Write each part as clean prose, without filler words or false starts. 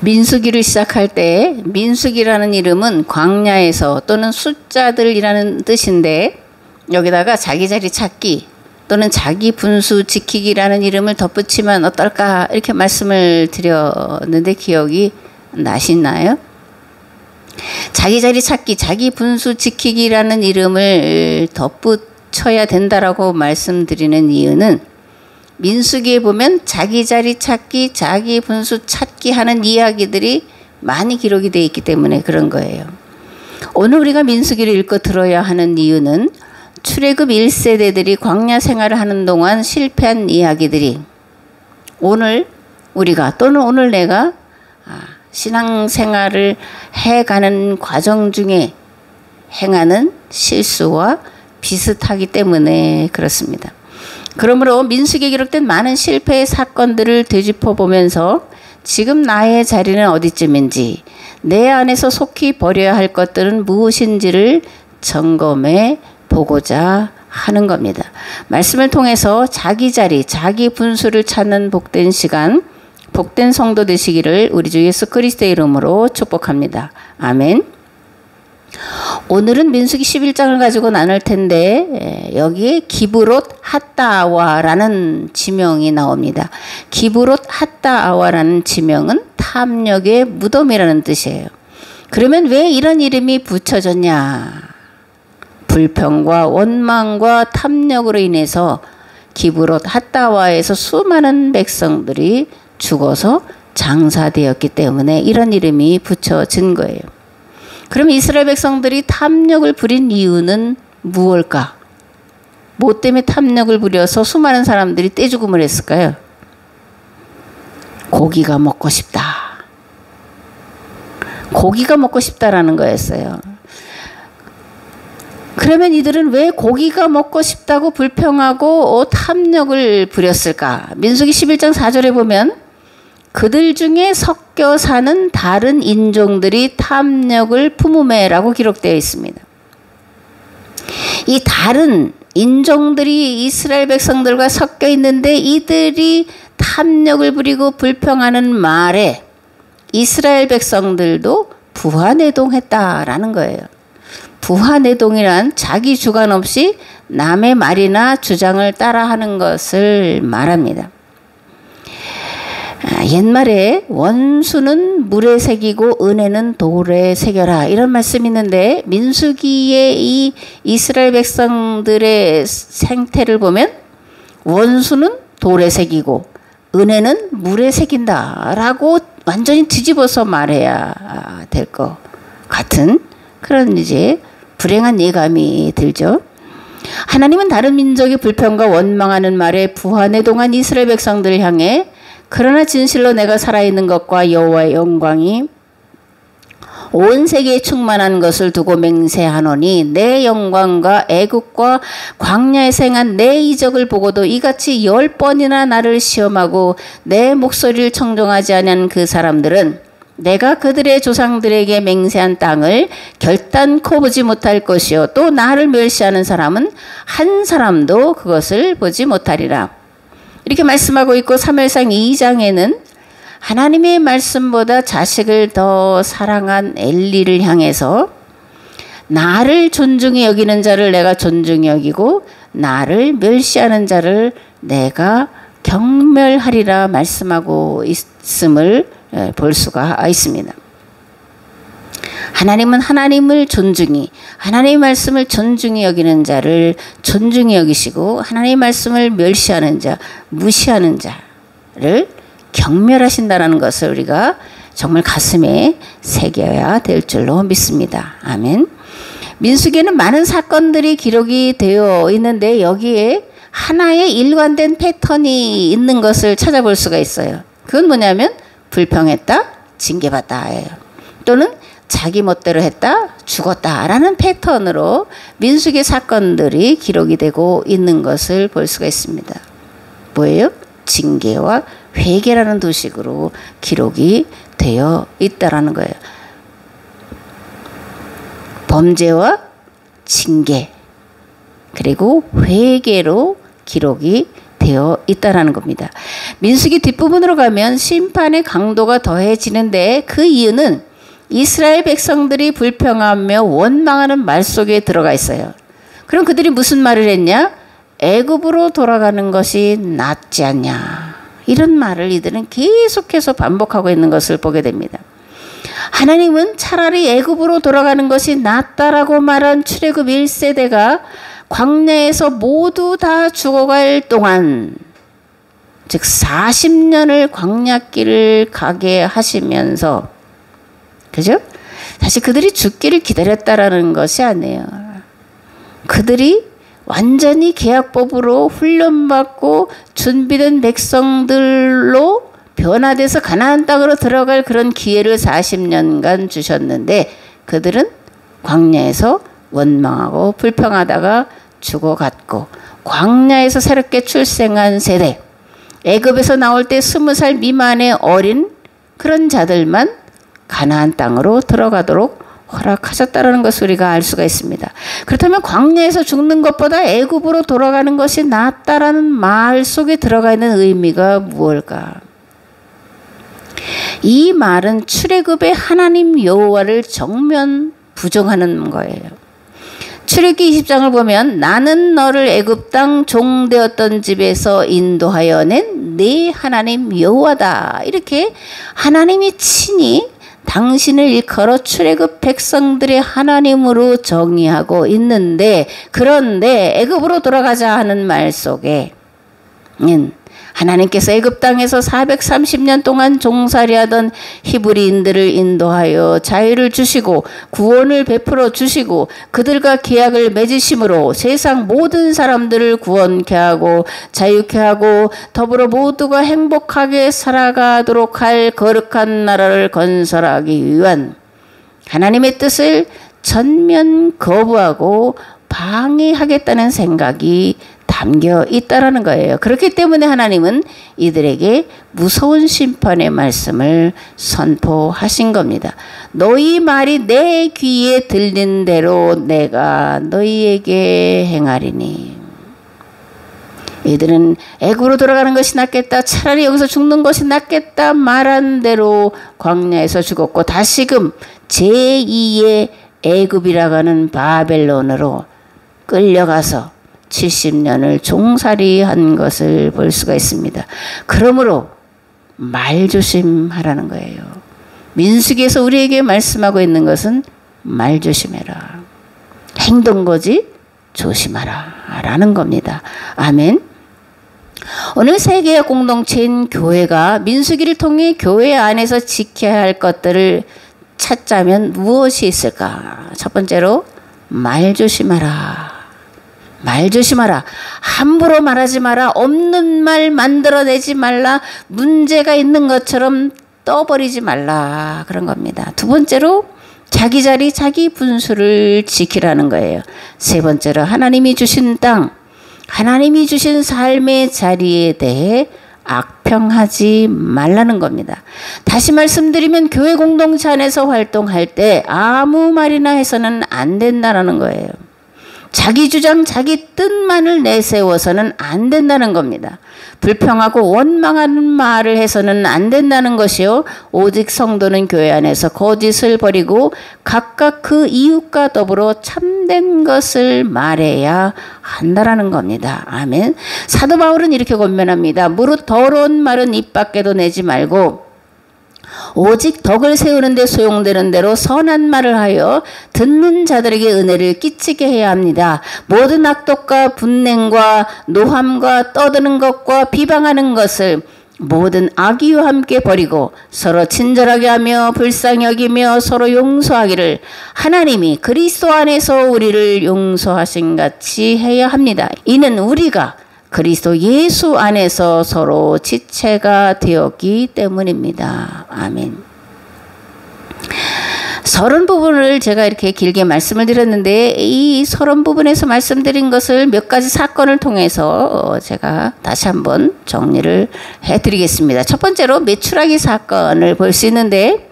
민수기를 시작할 때 민수기라는 이름은 광야에서 또는 숫자들이라는 뜻인데 여기다가 자기 자리 찾기 또는 자기 분수 지키기라는 이름을 덧붙이면 어떨까 이렇게 말씀을 드렸는데 기억이 나시나요? 자기 자리 찾기, 자기 분수 지키기라는 이름을 덧붙여야 된다라고 말씀드리는 이유는 민수기에 보면 자기 자리 찾기, 자기 분수 찾기 하는 이야기들이 많이 기록이 되어 있기 때문에 그런 거예요. 오늘 우리가 민수기를 읽고 들어야 하는 이유는 출애굽 1세대들이 광야 생활을 하는 동안 실패한 이야기들이 오늘 우리가 또는 오늘 내가 신앙생활을 해가는 과정 중에 행하는 실수와 비슷하기 때문에 그렇습니다. 그러므로 민수기에 기록된 많은 실패의 사건들을 되짚어보면서 지금 나의 자리는 어디쯤인지 내 안에서 속히 버려야 할 것들은 무엇인지를 점검해 보고자 하는 겁니다. 말씀을 통해서 자기 자리, 자기 분수를 찾는 복된 시간, 복된 성도 되시기를 우리 주 예수 그리스도의 이름으로 축복합니다. 아멘. 오늘은 민수기 11장을 가지고 나눌 텐데 여기에 기브롯 핫다아와라는 지명이 나옵니다. 기브롯 핫다아와라는 지명은 탐욕의 무덤이라는 뜻이에요. 그러면 왜 이런 이름이 붙여졌냐? 불평과 원망과 탐욕으로 인해서 기브롯 핫다아와에서 수많은 백성들이 죽어서 장사되었기 때문에 이런 이름이 붙여진 거예요. 그럼 이스라엘 백성들이 탐욕을 부린 이유는 무엇일까? 뭐 때문에 탐욕을 부려서 수많은 사람들이 떼죽음을 했을까요? 고기가 먹고 싶다. 고기가 먹고 싶다라는 거였어요. 그러면 이들은 왜 고기가 먹고 싶다고 불평하고 탐욕을 부렸을까? 민수기 11장 4절에 보면 그들 중에 섞여 사는 다른 인종들이 탐욕을 품음에라고 기록되어 있습니다. 이 다른 인종들이 이스라엘 백성들과 섞여 있는데 이들이 탐욕을 부리고 불평하는 말에 이스라엘 백성들도 부하내동했다라는 거예요. 부하내동이란 자기 주관 없이 남의 말이나 주장을 따라하는 것을 말합니다. 옛말에 원수는 물에 새기고 은혜는 돌에 새겨라 이런 말씀이 있는데 민수기의 이 이스라엘 백성들의 생태를 보면 원수는 돌에 새기고 은혜는 물에 새긴다라고 완전히 뒤집어서 말해야 될 것 같은 그런 이제 불행한 예감이 들죠. 하나님은 다른 민족의 불평과 원망하는 말에 부하내동한 이스라엘 백성들을 향해 그러나 진실로 내가 살아있는 것과 여호와의 영광이 온 세계에 충만한 것을 두고 맹세하노니 내 영광과 애국과 광야에서 행한 내 이적을 보고도 이같이 10번이나 나를 시험하고 내 목소리를 청종하지 아니한 그 사람들은 내가 그들의 조상들에게 맹세한 땅을 결단코 보지 못할 것이요 또 나를 멸시하는 사람은 한 사람도 그것을 보지 못하리라. 이렇게 말씀하고 있고 사무엘상 2장에는 하나님의 말씀보다 자식을 더 사랑한 엘리를 향해서 나를 존중히 여기는 자를 내가 존중히 여기고 나를 멸시하는 자를 내가 경멸하리라 말씀하고 있음을 볼 수가 있습니다. 하나님은 하나님을 존중히 하나님의 말씀을 존중히 여기는 자를 존중히 여기시고 하나님의 말씀을 멸시하는 자 무시하는 자를 경멸하신다는 것을 우리가 정말 가슴에 새겨야 될 줄로 믿습니다. 아멘. 민수기에는 많은 사건들이 기록이 되어 있는데 여기에 하나의 일관된 패턴이 있는 것을 찾아볼 수가 있어요. 그건 뭐냐면 불평했다, 징계받다예요. 또는 자기 멋대로 했다, 죽었다라는 패턴으로 민수기 사건들이 기록이 되고 있는 것을 볼 수가 있습니다. 뭐예요? 징계와 회개라는 두 식으로 기록이 되어 있다라는 거예요. 범죄와 징계 그리고 회개로 기록이 되어 있다라는 겁니다. 민수기 뒷부분으로 가면 심판의 강도가 더해지는데 그 이유는 이스라엘 백성들이 불평하며 원망하는 말 속에 들어가 있어요. 그럼 그들이 무슨 말을 했냐? 애굽으로 돌아가는 것이 낫지 않냐. 이런 말을 이들은 계속해서 반복하고 있는 것을 보게 됩니다. 하나님은 차라리 애굽으로 돌아가는 것이 낫다라고 말한 출애굽 1세대가 광야에서 모두 다 죽어갈 동안, 즉 40년을 광야길을 가게 하시면서, 그죠? 사실 그들이 죽기를 기다렸다라는 것이 아니에요. 그들이 완전히 계약법으로 훈련받고 준비된 백성들로 변화돼서 가나안 땅으로 들어갈 그런 기회를 40년간 주셨는데 그들은 광야에서 원망하고 불평하다가 죽어갔고, 광야에서 새롭게 출생한 세대, 애굽에서 나올 때 20살 미만의 어린 그런 자들만 가나안 땅으로 들어가도록 허락하셨다는 것을 우리가 알 수가 있습니다. 그렇다면 광야에서 죽는 것보다 애굽으로 돌아가는 것이 낫다라는 말 속에 들어가 있는 의미가 무엇일까? 이 말은 출애굽의 하나님 여호와를 정면 부정하는 거예요. 출애굽기 20장을 보면 나는 너를 애굽 땅 종되었던 집에서 인도하여 낸 네 하나님 여호와다. 이렇게 하나님이 친히 당신을 일컬어 출애굽 백성들의 하나님으로 정의하고 있는데, 그런데 애굽으로 돌아가자 하는 말 속에 하나님께서 애굽 땅에서 430년 동안 종살이하던 히브리인들을 인도하여 자유를 주시고 구원을 베풀어 주시고 그들과 계약을 맺으심으로 세상 모든 사람들을 구원케 하고 자유케 하고 더불어 모두가 행복하게 살아가도록 할 거룩한 나라를 건설하기 위한 하나님의 뜻을 전면 거부하고 방해하겠다는 생각이 담겨 있다라는 거예요. 그렇기 때문에 하나님은 이들에게 무서운 심판의 말씀을 선포하신 겁니다. 너희 말이 내 귀에 들린 대로 내가 너희에게 행하리니. 이들은 애굽으로 돌아가는 것이 낫겠다, 차라리 여기서 죽는 것이 낫겠다 말한 대로 광야에서 죽었고, 다시금 제2의 애굽이라고 하는 바벨론으로 끌려가서 70년을 종살이한 것을 볼 수가 있습니다. 그러므로 말조심하라는 거예요. 민수기에서 우리에게 말씀하고 있는 것은 말조심해라, 행동거지 조심하라 라는 겁니다. 아멘. 오늘 세계의 공동체인 교회가 민수기를 통해 교회 안에서 지켜야 할 것들을 찾자면 무엇이 있을까? 첫 번째로 말조심하라. 말조심하라. 함부로 말하지 마라. 없는 말 만들어내지 말라. 문제가 있는 것처럼 떠버리지 말라. 그런 겁니다. 두 번째로 자기 자리 자기 분수를 지키라는 거예요. 세 번째로 하나님이 주신 땅, 하나님이 주신 삶의 자리에 대해 악평하지 말라는 겁니다. 다시 말씀드리면 교회 공동체 안에서 활동할 때 아무 말이나 해서는 안 된다는 거예요. 자기 주장, 자기 뜻만을 내세워서는 안 된다는 겁니다. 불평하고 원망하는 말을 해서는 안 된다는 것이요. 오직 성도는 교회 안에서 거짓을 버리고 각각 그 이웃과 더불어 참된 것을 말해야 한다라는 겁니다. 아멘. 사도 바울은 이렇게 권면합니다. 무릇 더러운 말은 입 밖에도 내지 말고 오직 덕을 세우는 데 소용되는 대로 선한 말을 하여 듣는 자들에게 은혜를 끼치게 해야 합니다. 모든 악독과 분냉과 노함과 떠드는 것과 비방하는 것을 모든 악의와 함께 버리고 서로 친절하게 하며 불쌍히 여기며 서로 용서하기를 하나님이 그리스도 안에서 우리를 용서하신 같이 해야 합니다. 이는 우리가 그리스도 예수 안에서 서로 지체가 되었기 때문입니다. 아멘. 서론 부분을 제가 이렇게 길게 말씀을 드렸는데 이 서론 부분에서 말씀드린 것을 몇 가지 사건을 통해서 제가 다시 한번 정리를 해드리겠습니다. 첫 번째로 메추라기 사건을 볼 수 있는데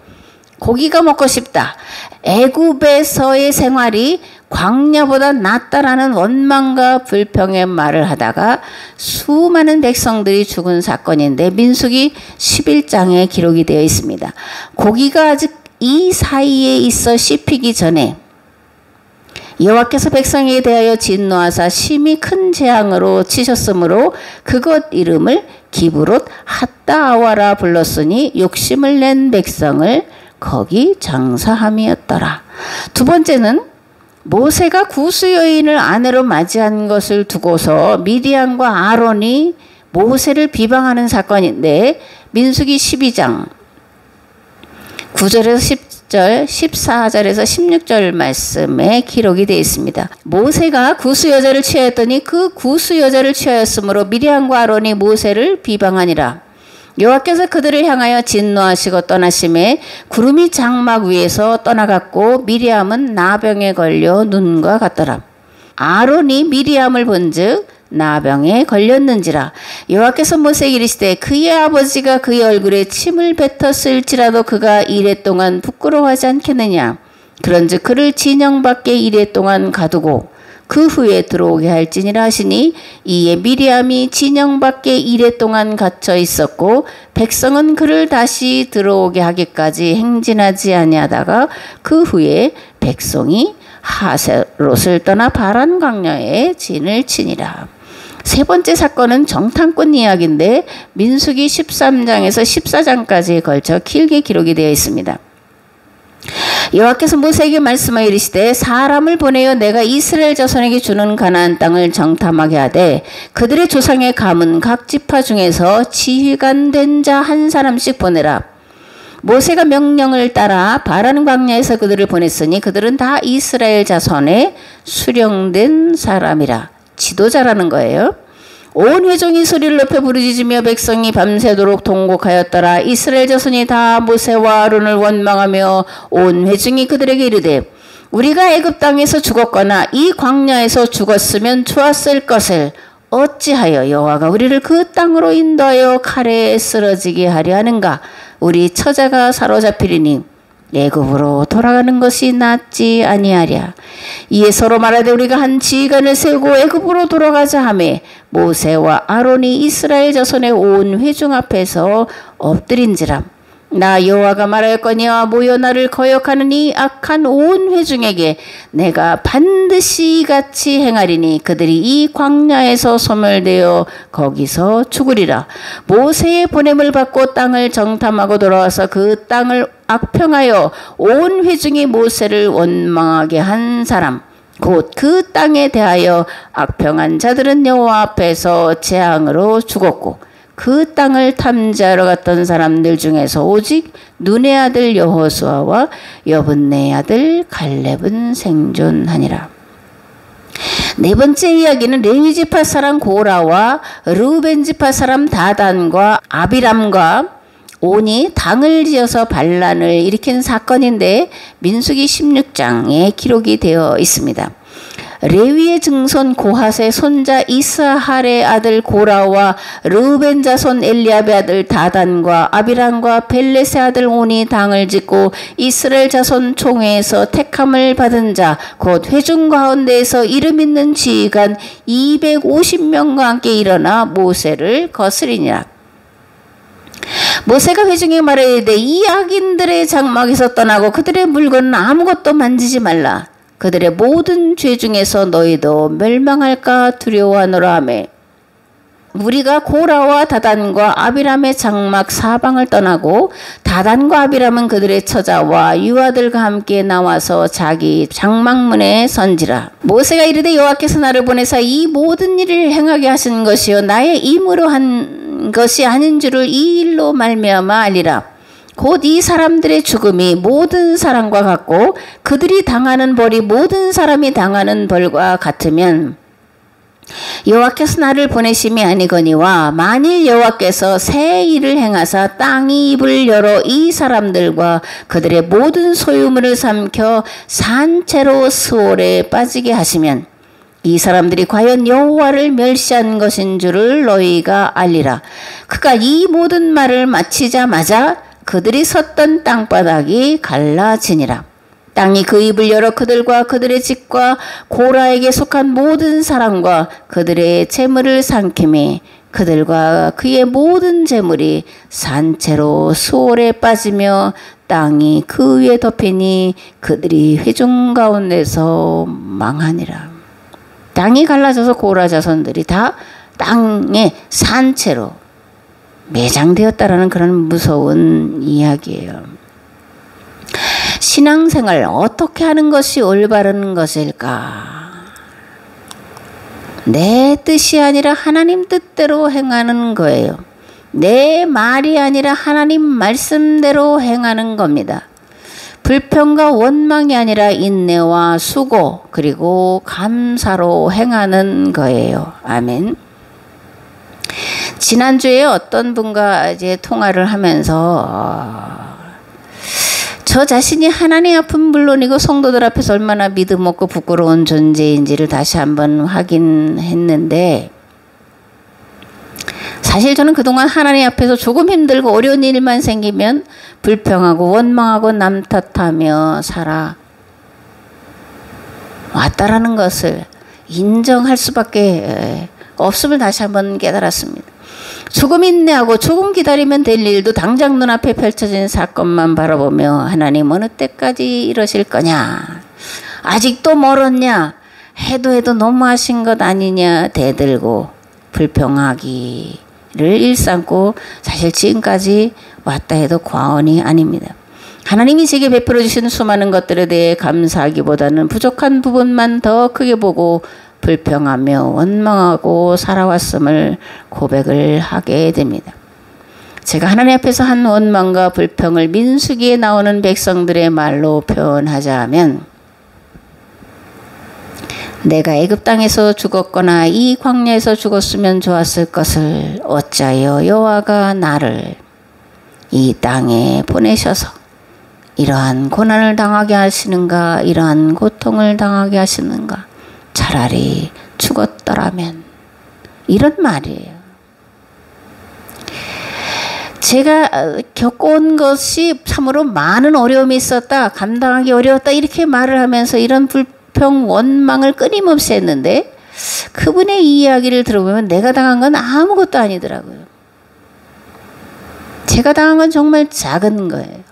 고기가 먹고 싶다. 애굽에서의 생활이 광야보다 낫다라는 원망과 불평의 말을 하다가 수많은 백성들이 죽은 사건인데 민수기 11장에 기록이 되어 있습니다. 고기가 아직 이 사이에 있어 씹히기 전에 여호와께서 백성에게 대하여 진노하사 심히 큰 재앙으로 치셨으므로 그곳 이름을 기브롯 핫다아와라 불렀으니 욕심을 낸 백성을 거기 장사함이었더라. 두 번째는 모세가 구스 여인을 아내로 맞이한 것을 두고서 미디안과 아론이 모세를 비방하는 사건인데 민수기 12장 9절에서 10절, 14절에서 16절 말씀에 기록이 되어 있습니다. 모세가 구스 여자를 취하였더니 그 구스 여자를 취하였으므로 미디안과 아론이 모세를 비방하니라. 여호와께서 그들을 향하여 진노하시고 떠나심에 구름이 장막 위에서 떠나갔고 미리암은 나병에 걸려 눈과 같더라. 아론이 미리암을 본즉 나병에 걸렸는지라. 여호와께서 모세에게 이르시되 그의 아버지가 그의 얼굴에 침을 뱉었을지라도 그가 이레 동안 부끄러워하지 않겠느냐. 그런즉 그를 진영 밖에 이레 동안 가두고 그 후에 들어오게 할지니라 하시니 이에 미리암이 진영 밖에 이레 동안 갇혀 있었고 백성은 그를 다시 들어오게 하기까지 행진하지 아니하다가 그 후에 백성이 하세롯을 떠나 바란 광야에 진을 치니라. 세 번째 사건은 정탐꾼 이야기인데 민수기 13장에서 14장까지에 걸쳐 길게 기록이 되어 있습니다. 여호와께서 모세에게 말씀하여 이르시되 사람을 보내어 내가 이스라엘 자손에게 주는 가나안 땅을 정탐하게 하되 그들의 조상의 가문 각 지파 중에서 지휘관 된 자 한 사람씩 보내라. 모세가 명령을 따라 바란 광야에서 그들을 보냈으니 그들은 다 이스라엘 자손의 수령된 사람이라. 지도자라는 거예요. 온 회중이 소리를 높여 부르짖으며 백성이 밤새도록 통곡하였더라. 이스라엘 자손이 다 모세와 아론을 원망하며 온 회중이 그들에게 이르되 우리가 애굽 땅에서 죽었거나 이 광야에서 죽었으면 좋았을 것을 어찌하여 여호와가 우리를 그 땅으로 인도하여 칼에 쓰러지게 하려 하는가. 우리 처자가 사로잡히리니 애굽으로 돌아가는 것이 낫지 아니하랴. 이에 서로 말하되 우리가 한 지휘관을 세우고 애굽으로 돌아가자 하매 모세와 아론이 이스라엘 자손의 온 회중 앞에서 엎드린지라. 나 여호와가 말하였거니와 모여 나를 거역하는 이 악한 온 회중에게 내가 반드시 이같이 행하리니 그들이 이 광야에서 소멸되어 거기서 죽으리라. 모세의 보냄을 받고 땅을 정탐하고 돌아와서 그 땅을 악평하여 온 회중이 모세를 원망하게 한 사람 곧 그 땅에 대하여 악평한 자들은 여호와 앞에서 재앙으로 죽었고 그 땅을 탐지하러 갔던 사람들 중에서 오직 눈의 아들 여호수아와 여분네의 아들 갈렙은 생존하니라. 네 번째 이야기는 레위 지파 사람 고라와 르우벤 지파 사람 다단과 아비람과 온이 당을 지어서 반란을 일으킨 사건인데 민수기 16장에 기록이 되어 있습니다. 레위의 증손 고핫의 손자 이스할의 아들 고라와 르우벤 자손 엘리압의 아들 다단과 아비람과 벨렛의 아들 온이 당을 짓고 이스라엘 자손 총회에서 택함을 받은 자 곧 회중 가운데에서 이름 있는 지휘관 250명과 함께 일어나 모세를 거스리니라. 모세가 회중에 말하되 이 악인들의 장막에서 떠나고 그들의 물건은 아무것도 만지지 말라. 그들의 모든 죄 중에서 너희도 멸망할까 두려워하노라 하매 우리가 고라와 다단과 아비람의 장막 사방을 떠나고 다단과 아비람은 그들의 처자와 유아들과 함께 나와서 자기 장막문에 선지라. 모세가 이르되 여호와께서 나를 보내사 이 모든 일을 행하게 하신 것이요 나의 임으로 한 것이 아닌 줄을 이 일로 말미암아 알리라. 곧 이 사람들의 죽음이 모든 사람과 같고 그들이 당하는 벌이 모든 사람이 당하는 벌과 같으면 여호와께서 나를 보내심이 아니거니와 만일 여호와께서 새 일을 행하사 땅이 입을 열어 이 사람들과 그들의 모든 소유물을 삼켜 산채로 스올에 빠지게 하시면 이 사람들이 과연 여호와를 멸시한 것인 줄을 너희가 알리라. 그가 이 모든 말을 마치자마자 그들이 섰던 땅바닥이 갈라지니라. 땅이 그 입을 열어 그들과 그들의 집과 고라에게 속한 모든 사람과 그들의 재물을 삼키매 그들과 그의 모든 재물이 산채로 수월에 빠지며 땅이 그 위에 덮이니 그들이 회중 가운데서 망하니라. 땅이 갈라져서 고라 자손들이 다 땅의 산채로 매장되었다라는 그런 무서운 이야기예요. 신앙생활 어떻게 하는 것이 올바른 것일까? 내 뜻이 아니라 하나님 뜻대로 행하는 거예요. 내 말이 아니라 하나님 말씀대로 행하는 겁니다. 불평과 원망이 아니라 인내와 수고 그리고 감사로 행하는 거예요. 아멘. 지난주에 어떤 분과 이제 통화를 하면서 저 자신이 하나님 앞은 물론이고 성도들 앞에서 얼마나 믿음 없고 부끄러운 존재인지를 다시 한번 확인했는데, 사실 저는 그동안 하나님 앞에서 조금 힘들고 어려운 일만 생기면 불평하고 원망하고 남 탓하며 살아왔다라는 것을 인정할 수밖에 없음을 다시 한번 깨달았습니다. 조금 인내하고 조금 기다리면 될 일도 당장 눈앞에 펼쳐진 사건만 바라보며 하나님 어느 때까지 이러실 거냐, 아직도 멀었냐, 해도 너무하신 것 아니냐 대들고 불평하기를 일삼고 사실 지금까지 왔다 해도 과언이 아닙니다. 하나님이 제게 베풀어 주신 수많은 것들에 대해 감사하기보다는 부족한 부분만 더 크게 보고 불평하며 원망하고 살아왔음을 고백을 하게 됩니다. 제가 하나님 앞에서 한 원망과 불평을 민수기에 나오는 백성들의 말로 표현하자면, 내가 애굽 땅에서 죽었거나 이 광야에서 죽었으면 좋았을 것을 어찌하여 여호와가 나를 이 땅에 보내셔서 이러한 고난을 당하게 하시는가, 이러한 고통을 당하게 하시는가, 차라리 죽었더라면, 이런 말이에요. 제가 겪어온 것이 참으로 많은 어려움이 있었다, 감당하기 어려웠다, 이렇게 말을 하면서 이런 불평 원망을 끊임없이 했는데, 그분의 이야기를 들어보면 내가 당한 건 아무것도 아니더라고요. 제가 당한 건 정말 작은 거예요.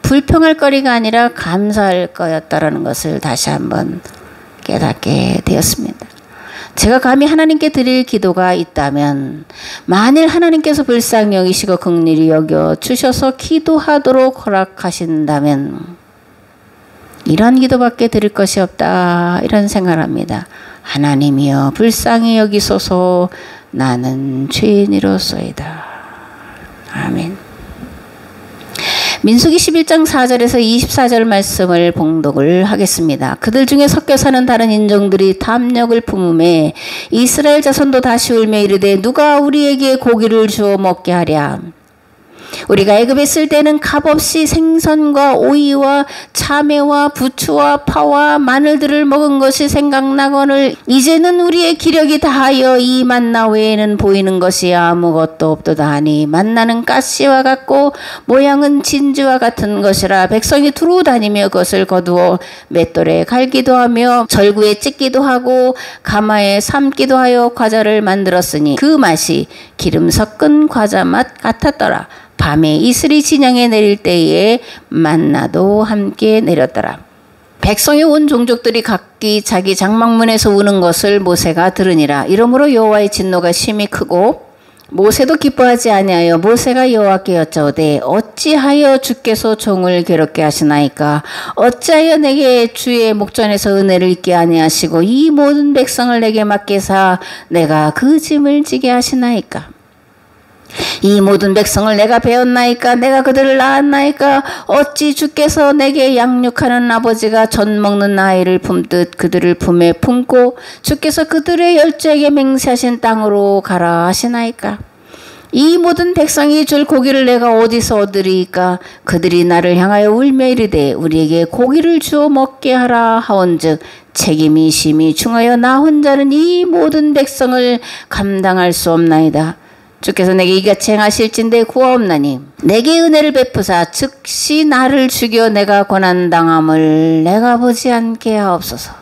불평할 거리가 아니라 감사할 거였다라는 것을 다시 한번 깨닫게 되었습니다. 제가 감히 하나님께 드릴 기도가 있다면, 만일 하나님께서 불쌍히 여기시고 긍휼히 여겨 주셔서 기도하도록 허락하신다면 이런 기도밖에 드릴 것이 없다, 이런 생각을 합니다. 하나님이여 불쌍히 여기소서, 나는 죄인이로소이다. 아멘. 민수기 11장 4절에서 24절 말씀을 봉독을 하겠습니다. 그들 중에 섞여 사는 다른 인종들이 탐욕을 품음에 이스라엘 자손도 다시 울며 이르되 누가 우리에게 고기를 주어 먹게 하랴. 우리가 애굽에 있을 때는 값없이 생선과 오이와 참외와 부추와 파와 마늘들을 먹은 것이 생각나거늘 이제는 우리의 기력이 다하여 이 만나 외에는 보이는 것이 아무것도 없도다 하니, 만나는 가시와 같고 모양은 진주와 같은 것이라 백성이 두루 다니며 그것을 거두어 맷돌에 갈기도 하며 절구에 찢기도 하고 가마에 삶기도 하여 과자를 만들었으니 그 맛이 기름 섞은 과자 맛 같았더라. 밤에 이슬이 진영에 내릴 때에 만나도 함께 내렸더라. 백성의 온 종족들이 각기 자기 장막문에서 우는 것을 모세가 들으니라. 이러므로 여호와의 진노가 심히 크고 모세도 기뻐하지 아니하여 모세가 여호와께 여짜오되 어찌하여 주께서 종을 괴롭게 하시나이까? 어찌하여 내게 주의 목전에서 은혜를 잊게 아니하시고 이 모든 백성을 내게 맡기사 내가 그 짐을 지게 하시나이까? 이 모든 백성을 내가 배웠나이까? 내가 그들을 낳았나이까? 어찌 주께서 내게 양육하는 아버지가 젖 먹는 아이를 품듯 그들을 품에 품고 주께서 그들의 열조에게 맹세하신 땅으로 가라 하시나이까? 이 모든 백성이 줄 고기를 내가 어디서 얻으리이까? 그들이 나를 향하여 울며 이르되 우리에게 고기를 주어 먹게 하라 하온즉 책임이 심히 중하여 나 혼자는 이 모든 백성을 감당할 수 없나이다. 주께서 내게 이같이 행하실진대 구하옵나니 내게 은혜를 베푸사 즉시 나를 죽여 내가 고난당함을 내가 보지 않게 하옵소서.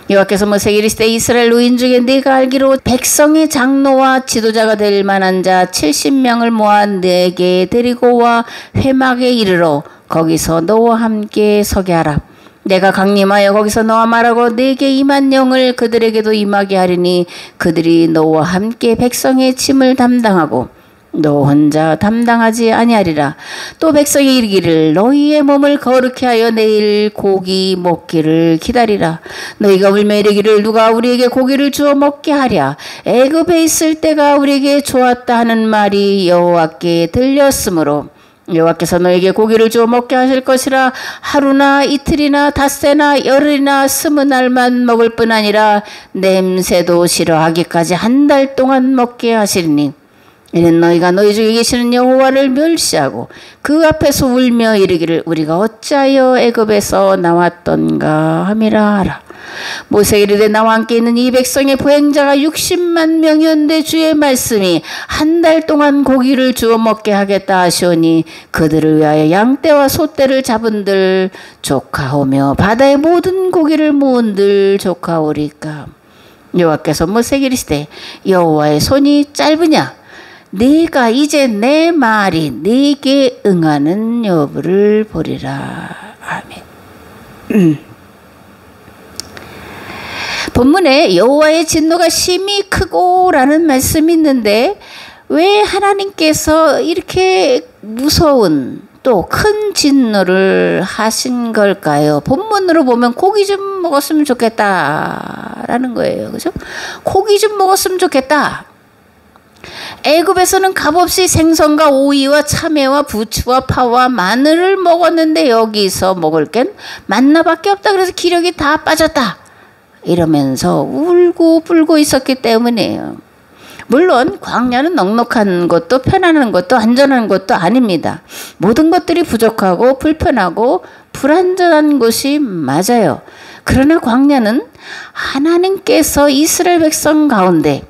여호와께서 모세에게 이르시되 이스라엘 노인 중에 네가 알기로 백성의 장로와 지도자가 될 만한 자 70명을 모아 내게 데리고 와 회막에 이르러 거기서 너와 함께 서게 하라. 내가 강림하여 거기서 너와 말하고 내게 임한 영을 그들에게도 임하게 하리니 그들이 너와 함께 백성의 짐을 담당하고 너 혼자 담당하지 아니하리라. 또 백성이 이르기를 너희의 몸을 거룩히 하여 내일 고기 먹기를 기다리라. 너희가 울며 이르기를 누가 우리에게 고기를 주어 먹게 하랴. 애굽에 있을 때가 우리에게 좋았다 하는 말이 여호와께 들렸으므로 여호와께서 너에게 고기를 주어 먹게 하실 것이라. 하루나 이틀이나 닷새나 열흘이나 20날만 먹을 뿐 아니라 냄새도 싫어하기까지 한 달 동안 먹게 하시리니 이는 너희가 너희 중에 계시는 여호와를 멸시하고 그 앞에서 울며 이르기를 우리가 어찌하여 애굽에서 나왔던가 함이라 하라. 모세가 이르되 나와 함께 있는 이 백성의 보행자가 60만 명이었는데 주의 말씀이 한 달 동안 고기를 주어 먹게 하겠다 하시오니 그들을 위하여 양떼와 소떼를 잡은들 조카오며 바다의 모든 고기를 모은들 조카오리까. 여호와께서 모세에게 이르시되 여호와의 손이 짧으냐 네가 이제 내 말이 네게 응하는 여부를 보리라. 아멘. 본문에 여호와의 진노가 심히 크고라는 말씀이 있는데 왜 하나님께서 이렇게 무서운 또 큰 진노를 하신 걸까요? 본문으로 보면 고기 좀 먹었으면 좋겠다라는 거예요. 그죠? 고기 좀 먹었으면 좋겠다. 애굽에서는 값없이 생선과 오이와 참외와 부추와 파와 마늘을 먹었는데 여기서 먹을 겐 만나밖에 없다. 그래서 기력이 다 빠졌다. 이러면서 울고 불고 있었기 때문이에요. 물론 광야는 넉넉한 것도 편안한 것도 안전한 것도 아닙니다. 모든 것들이 부족하고 불편하고 불안전한 곳이 맞아요. 그러나 광야는 하나님께서 이스라엘 백성 가운데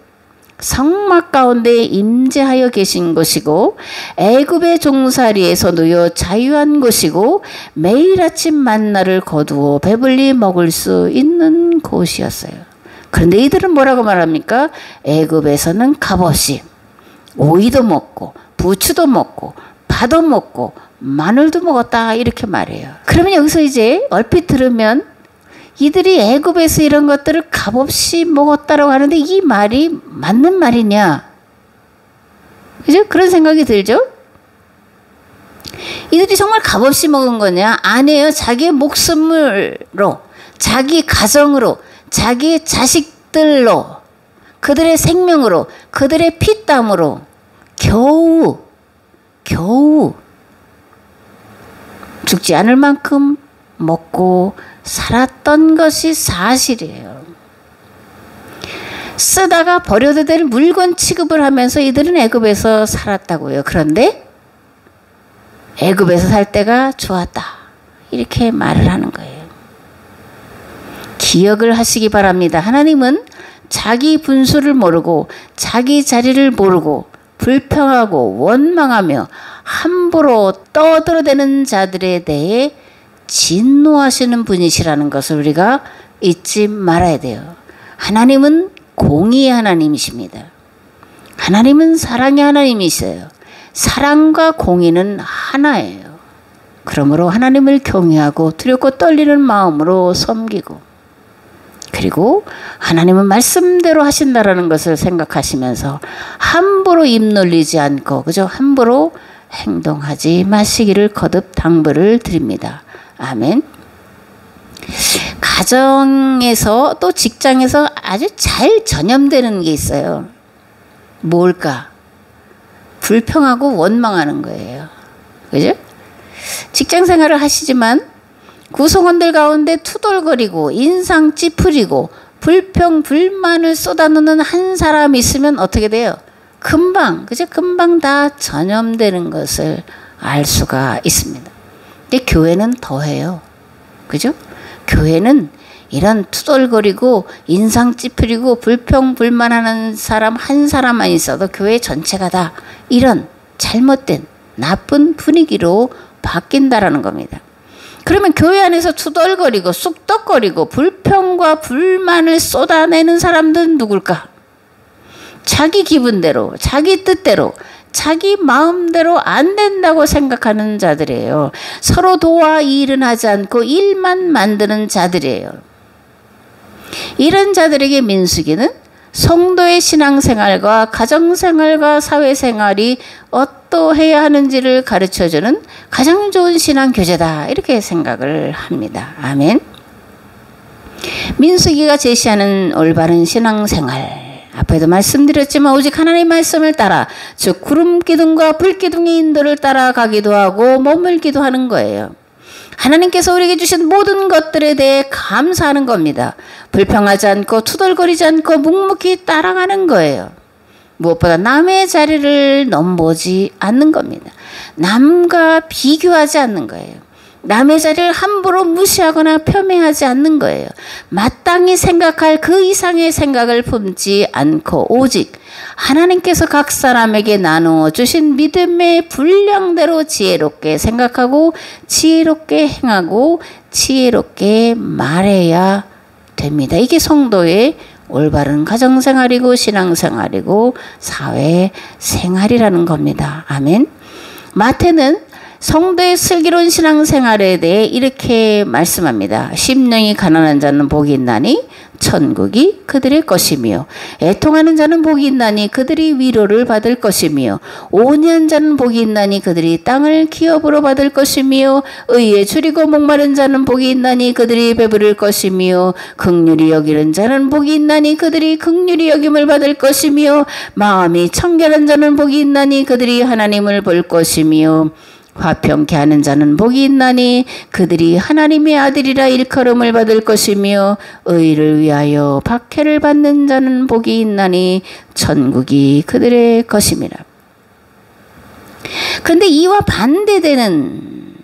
성막 가운데 임재하여 계신 곳이고 애굽의 종살이에서 놓여 자유한 곳이고 매일 아침 만나를 거두어 배불리 먹을 수 있는 곳이었어요. 그런데 이들은 뭐라고 말합니까? 애굽에서는 값없이 오이도 먹고 부추도 먹고 파도 먹고 마늘도 먹었다 이렇게 말해요. 그러면 여기서 이제 얼핏 들으면 이들이 애굽에서 이런 것들을 값없이 먹었다라고 하는데 이 말이 맞는 말이냐? 그죠? 그런 생각이 들죠? 이들이 정말 값없이 먹은 거냐? 아니에요. 자기의 목숨으로, 자기 가정으로, 자기 자식들로, 그들의 생명으로, 그들의 피땀으로 겨우 죽지 않을 만큼 먹고 살았던 것이 사실이에요. 쓰다가 버려도 될 물건 취급을 하면서 이들은 애굽에서 살았다고요. 그런데 애굽에서 살 때가 좋았다. 이렇게 말을 하는 거예요. 기억을 하시기 바랍니다. 하나님은 자기 분수를 모르고 자기 자리를 모르고 불평하고 원망하며 함부로 떠들어대는 자들에 대해 진노하시는 분이시라는 것을 우리가 잊지 말아야 돼요. 하나님은 공의의 하나님이십니다. 하나님은 사랑의 하나님이세요. 사랑과 공의는 하나예요. 그러므로 하나님을 경외하고 두렵고 떨리는 마음으로 섬기고 그리고 하나님은 말씀대로 하신다라는 것을 생각하시면서 함부로 입 놀리지 않고 그죠? 함부로 행동하지 마시기를 거듭 당부를 드립니다. 아멘. 가정에서 또 직장에서 아주 잘 전염되는 게 있어요. 뭘까? 불평하고 원망하는 거예요. 그죠? 직장 생활을 하시지만 구성원들 가운데 투덜거리고 인상 찌푸리고 불평 불만을 쏟아놓는 한 사람이 있으면 어떻게 돼요? 금방 그죠? 금방 다 전염되는 것을 알 수가 있습니다. 근데 교회는 더해요. 그죠? 교회는 이런 투덜거리고 인상 찌푸리고 불평불만하는 사람 한 사람만 있어도 교회 전체가 다 이런 잘못된 나쁜 분위기로 바뀐다라는 겁니다. 그러면 교회 안에서 투덜거리고 쑥덕거리고 불평과 불만을 쏟아내는 사람들은 누굴까? 자기 기분대로, 자기 뜻대로, 자기 마음대로 안 된다고 생각하는 자들이에요. 서로 도와 일은 하지 않고 일만 만드는 자들이에요. 이런 자들에게 민수기는 성도의 신앙생활과 가정생활과 사회생활이 어떠해야 하는지를 가르쳐주는 가장 좋은 신앙교재다, 이렇게 생각을 합니다. 아멘. 민수기가 제시하는 올바른 신앙생활, 앞에도 말씀드렸지만 오직 하나님의 말씀을 따라, 즉 구름 기둥과 불 기둥의 인도를 따라가기도 하고 머물기도 하는 거예요. 하나님께서 우리에게 주신 모든 것들에 대해 감사하는 겁니다. 불평하지 않고 투덜거리지 않고 묵묵히 따라가는 거예요. 무엇보다 남의 자리를 넘보지 않는 겁니다. 남과 비교하지 않는 거예요. 남의 자리를 함부로 무시하거나 폄훼하지 않는 거예요. 마땅히 생각할 그 이상의 생각을 품지 않고 오직 하나님께서 각 사람에게 나누어 주신 믿음의 분량대로 지혜롭게 생각하고 지혜롭게 행하고 지혜롭게 말해야 됩니다. 이게 성도의 올바른 가정생활이고 신앙생활이고 사회생활이라는 겁니다. 아멘. 마태는 성도의 슬기로운 신앙생활에 대해 이렇게 말씀합니다. 심령이 가난한 자는 복이 있나니 천국이 그들의 것이며, 애통하는 자는 복이 있나니 그들이 위로를 받을 것이며, 온유한 자는 복이 있나니 그들이 땅을 기업으로 받을 것이며, 의에 줄이고 목마른 자는 복이 있나니 그들이 배부를 것이며, 긍휼히 여기는 자는 복이 있나니 그들이 긍휼히 여김을 받을 것이며, 마음이 청결한 자는 복이 있나니 그들이 하나님을 볼 것이며, 화평케 하는 자는 복이 있나니 그들이 하나님의 아들이라 일컬음을 받을 것이며, 의를 위하여 박해를 받는 자는 복이 있나니 천국이 그들의 것임이라. 그런데 이와 반대되는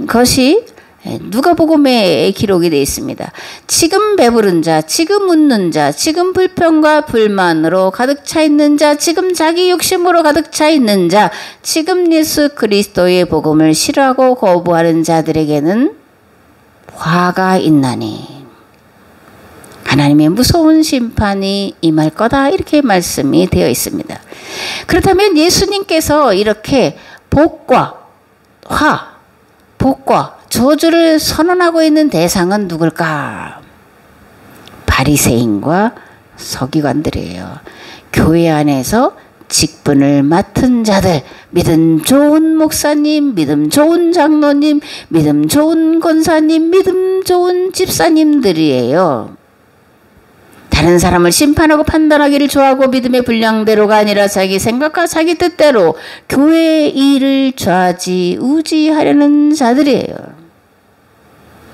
것이 누가복음에 기록이 되어 있습니다. 지금 배부른 자, 지금 웃는 자, 지금 불평과 불만으로 가득 차 있는 자, 지금 자기 욕심으로 가득 차 있는 자, 지금 예수 그리스도의 복음을 싫어하고 거부하는 자들에게는 화가 있나니 하나님의 무서운 심판이 임할 거다, 이렇게 말씀이 되어 있습니다. 그렇다면 예수님께서 이렇게 복과 화, 복과 저주를 선언하고 있는 대상은 누굴까? 바리새인과 서기관들이에요. 교회 안에서 직분을 맡은 자들, 믿음 좋은 목사님, 믿음 좋은 장로님, 믿음 좋은 권사님, 믿음 좋은 집사님들이에요. 다른 사람을 심판하고 판단하기를 좋아하고 믿음의 분량대로가 아니라 자기 생각과 자기 뜻대로 교회의 일을 좌지우지하려는 자들이에요.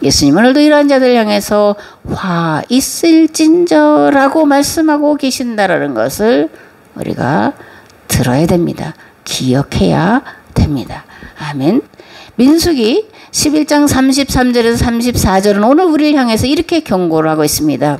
예수님은 오늘도 이러한 자들 향해서 화 있을진저라고 말씀하고 계신다라는 것을 우리가 들어야 됩니다. 기억해야 됩니다. 아멘. 민수기 11장 33절에서 34절은 오늘 우리를 향해서 이렇게 경고를 하고 있습니다.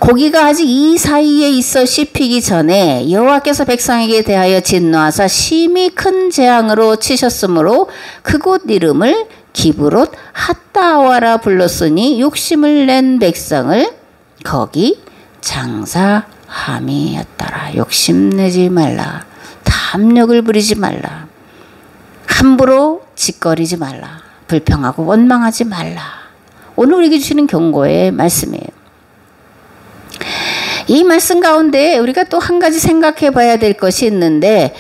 고기가 아직 이 사이에 있어 씹히기 전에 여호와께서 백성에게 대하여 진노하사 심히 큰 재앙으로 치셨으므로 그곳 이름을 기브롯 핫다와라 불렀으니 욕심을 낸 백성을 거기 장사함이었더라. 욕심내지 말라. 탐욕을 부리지 말라. 함부로 짓거리지 말라. 불평하고 원망하지 말라. 오늘 우리에게 주시는 경고의 말씀이에요. 이 말씀 가운데 우리가 또 한 가지 생각해 봐야 될 것이 있는데,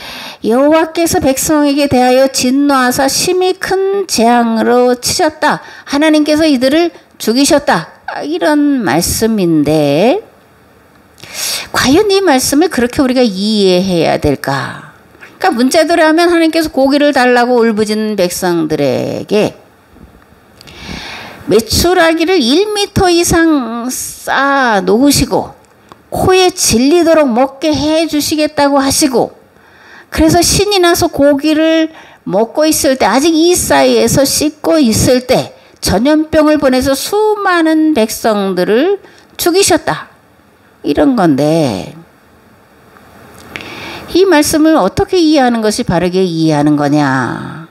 여호와께서 백성에게 대하여 진노하사 심히 큰 재앙으로 치셨다. 하나님께서 이들을 죽이셨다. 이런 말씀인데 과연 이 말씀을 그렇게 우리가 이해해야 될까? 그러니까 문자대로 하면 하나님께서 고기를 달라고 울부짖는 백성들에게 메추라기를 1m 이상 쌓아 놓으시고 코에 질리도록 먹게 해 주시겠다고 하시고, 그래서 신이 나서 고기를 먹고 있을 때, 아직 이 사이에서 씻고 있을 때 전염병을 보내서 수많은 백성들을 죽이셨다. 이런 건데 이 말씀을 어떻게 이해하는 것이 바르게 이해하는 거냐.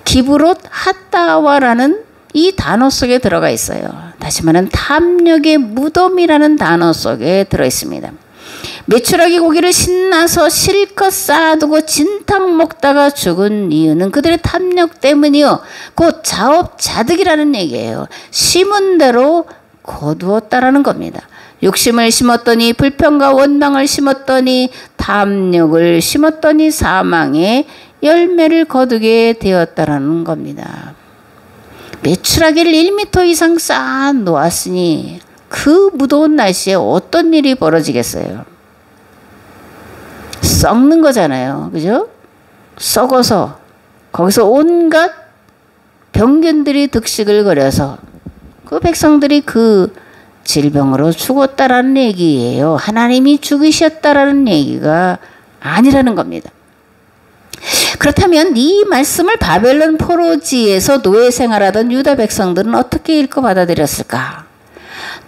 기브롯 핫다와라는 이 단어 속에 들어가 있어요. 다시 말하면 탐욕의 무덤이라는 단어 속에 들어 있습니다. 메추라기 고기를 신나서 실컷 쌓아두고 진탕 먹다가 죽은 이유는 그들의 탐욕 때문이요. 곧 자업자득이라는 얘기예요. 심은 대로 거두었다라는 겁니다. 욕심을 심었더니 불평과 원망을 심었더니 탐욕을 심었더니 사망의 열매를 거두게 되었다라는 겁니다. 메추라기를 1m 이상 쌓아 놓았으니 그 무더운 날씨에 어떤 일이 벌어지겠어요? 썩는 거잖아요. 그죠? 썩어서 거기서 온갖 병균들이 득식을 거려서 그 백성들이 그 질병으로 죽었다라는 얘기예요. 하나님이 죽이셨다라는 얘기가 아니라는 겁니다. 그렇다면 이 말씀을 바벨론 포로지에서 노예 생활하던 유다 백성들은 어떻게 읽고 받아들였을까?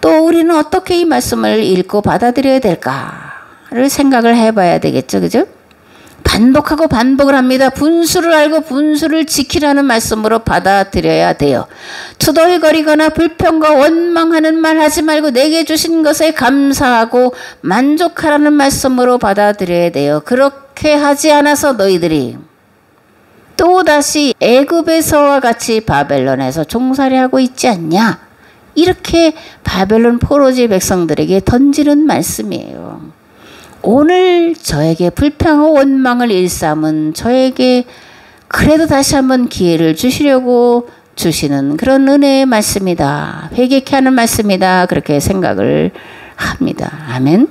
또 우리는 어떻게 이 말씀을 읽고 받아들여야 될까를 생각을 해봐야 되겠죠. 그죠? 반복하고 반복을 합니다. 분수를 알고 분수를 지키라는 말씀으로 받아들여야 돼요. 투덜거리거나 불평과 원망하는 말 하지 말고 내게 주신 것에 감사하고 만족하라는 말씀으로 받아들여야 돼요. 그렇게 하지 않아서 너희들이 또다시 애굽에서와 같이 바벨론에서 종살이하고 있지 않냐? 이렇게 바벨론 포로지 백성들에게 던지는 말씀이에요. 오늘 저에게 불평하고 원망을 일삼은 저에게 그래도 다시 한번 기회를 주시려고 주시는 그런 은혜의 말씀이다. 회개케 하는 말씀이다. 그렇게 생각을 합니다. 아멘.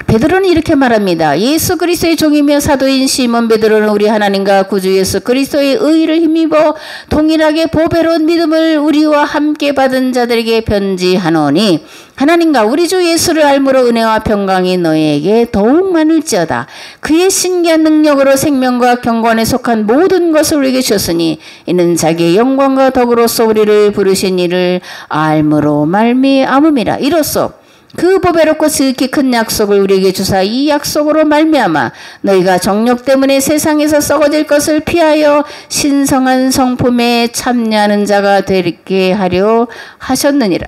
베드로는 이렇게 말합니다. 예수 그리스도의 종이며 사도인 시몬 베드로는 우리 하나님과 구주 예수 그리스도의 의를 힘입어 동일하게 보배로운 믿음을 우리와 함께 받은 자들에게 편지하노니 하나님과 우리 주 예수를 알므로 은혜와 평강이 너희에게 더욱 많을지어다. 그의 신기한 능력으로 생명과 경건에 속한 모든 것을 우리에게 주셨으니 이는 자기의 영광과 덕으로서 우리를 부르신 이를 알므로 말미암음이라. 이로써 그 보배롭고 지극히 큰 약속을 우리에게 주사 이 약속으로 말미암아 너희가 정욕 때문에 세상에서 썩어질 것을 피하여 신성한 성품에 참여하는 자가 되게 하려 하셨느니라.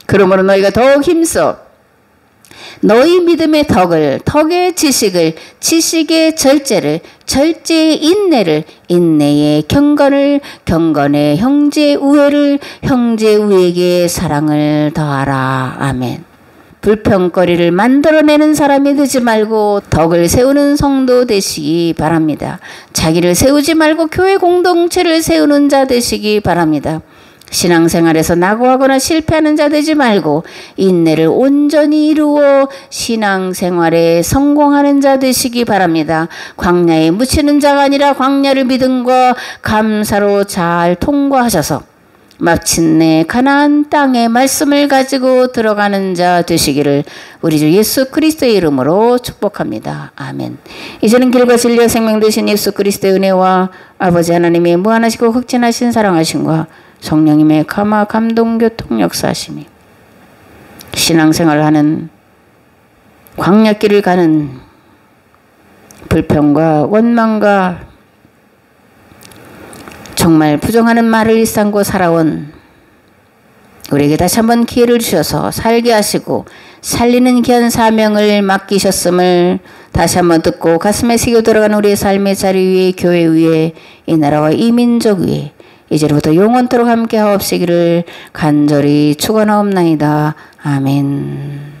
그러므로 너희가 더욱 힘써 너희 믿음의 덕을, 덕의 지식을, 지식의 절제를, 절제의 인내를, 인내의 경건을, 경건의 형제 우애를, 형제 우애에게 사랑을 더하라. 아멘. 불평거리를 만들어내는 사람이 되지 말고 덕을 세우는 성도 되시기 바랍니다. 자기를 세우지 말고 교회 공동체를 세우는 자 되시기 바랍니다. 신앙생활에서 낙오하거나 실패하는 자 되지 말고 인내를 온전히 이루어 신앙생활에 성공하는 자 되시기 바랍니다. 광야에 묻히는 자가 아니라 광야를 믿음과 감사로 잘 통과하셔서 마침내 가나안 땅의 말씀을 가지고 들어가는 자 되시기를 우리 주 예수 그리스도의 이름으로 축복합니다. 아멘. 이제는 길과 진리와 생명 되신 예수 그리스도의 은혜와 아버지 하나님의 무한하시고 극진하신 사랑하심과 성령님의 감화 감동 교통 역사하심이 신앙생활을 하는 광야길을 가는 불평과 원망과 정말 부정하는 말을 일삼고 살아온 우리에게 다시 한번 기회를 주셔서 살게 하시고 살리는 귀한 사명을 맡기셨음을 다시 한번 듣고 가슴에 새겨 들어가는 우리의 삶의 자리 위에 교회 위에 이 나라와 이 민족 위에 이제부터 영원토록 함께 하옵시기를 간절히 축원하옵나이다. 아멘.